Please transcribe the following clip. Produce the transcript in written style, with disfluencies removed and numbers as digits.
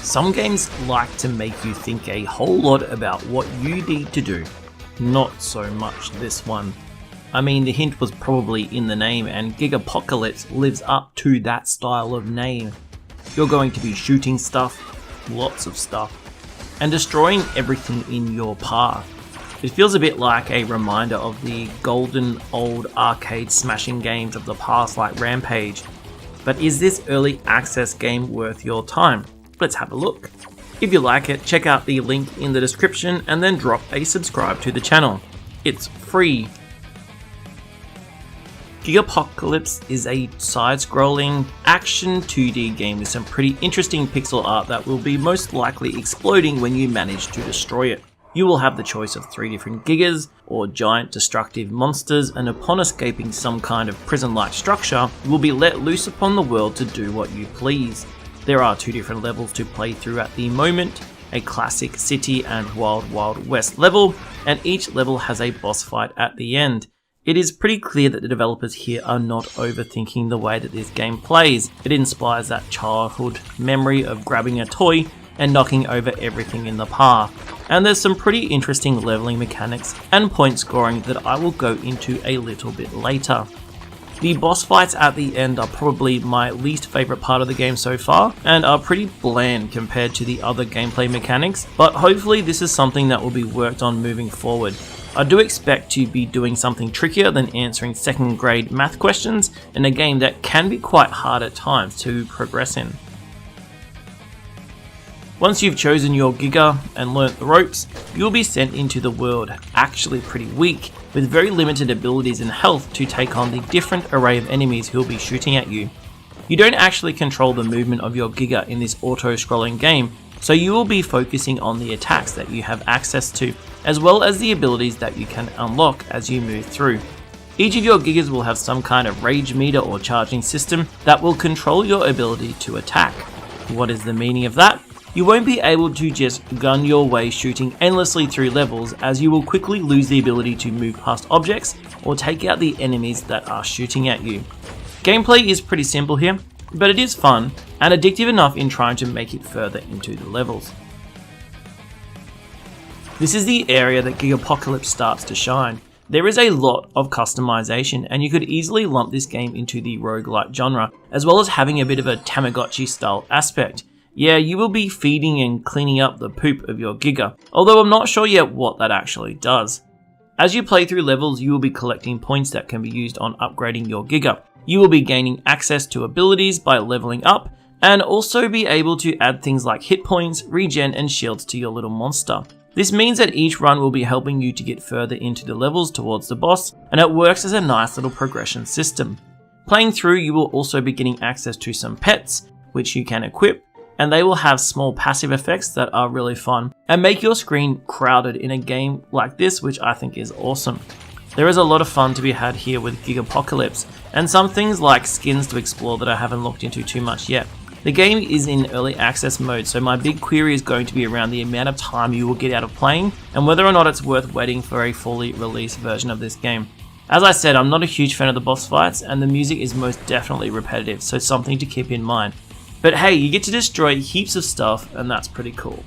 Some games like to make you think a whole lot about what you need to do. Not so much this one. I mean, the hint was probably in the name, and Gigapocalypse lives up to that style of name. You're going to be shooting stuff, lots of stuff, and destroying everything in your path. It feels a bit like a reminder of the golden old arcade smashing games of the past like Rampage. But is this early access game worth your time? Let's have a look. If you like it, check out the link in the description and then drop a subscribe to the channel. It's free. Gigapocalypse is a side-scrolling action 2D game with some pretty interesting pixel art that will be most likely exploding when you manage to destroy it. You will have the choice of 3 different gigas, or giant destructive monsters, and upon escaping some kind of prison-like structure, you will be let loose upon the world to do what you please. There are 2 different levels to play through at the moment, a classic city and Wild Wild West level, and each level has a boss fight at the end. It is pretty clear that the developers here are not overthinking the way that this game plays. It inspires that childhood memory of grabbing a toy and knocking over everything in the path. And there's some pretty interesting leveling mechanics and point scoring that I will go into a little bit later. The boss fights at the end are probably my least favourite part of the game so far, and are pretty bland compared to the other gameplay mechanics, but hopefully this is something that will be worked on moving forward. I do expect to be doing something trickier than answering 2nd grade math questions in a game that can be quite hard at times to progress in. Once you've chosen your Giga and learnt the ropes, you'll be sent into the world, actually pretty weak, with very limited abilities and health to take on the different array of enemies who'll be shooting at you. You don't actually control the movement of your Giga in this auto-scrolling game, so you will be focusing on the attacks that you have access to, as well as the abilities that you can unlock as you move through. Each of your Gigas will have some kind of rage meter or charging system that will control your ability to attack. What is the meaning of that? You won't be able to just gun your way shooting endlessly through levels, as you will quickly lose the ability to move past objects or take out the enemies that are shooting at you. Gameplay is pretty simple here, but it is fun and addictive enough in trying to make it further into the levels. This is the area that Gigapocalypse starts to shine. There is a lot of customization, and you could easily lump this game into the roguelike genre, as well as having a bit of a Tamagotchi style aspect. Yeah, you will be feeding and cleaning up the poop of your Giga, although I'm not sure yet what that actually does. As you play through levels, you will be collecting points that can be used on upgrading your Giga. You will be gaining access to abilities by leveling up, and also be able to add things like hit points, regen, and shields to your little monster. This means that each run will be helping you to get further into the levels towards the boss, and it works as a nice little progression system. Playing through, you will also be getting access to some pets, which you can equip, and they will have small passive effects that are really fun and make your screen crowded in a game like this, which I think is awesome. There is a lot of fun to be had here with Gigapocalypse, and some things like skins to explore that I haven't looked into too much yet. The game is in early access mode, so my big query is going to be around the amount of time you will get out of playing and whether or not it's worth waiting for a fully released version of this game. As I said, I'm not a huge fan of the boss fights, and the music is most definitely repetitive, so something to keep in mind. But hey, you get to destroy heaps of stuff, and that's pretty cool.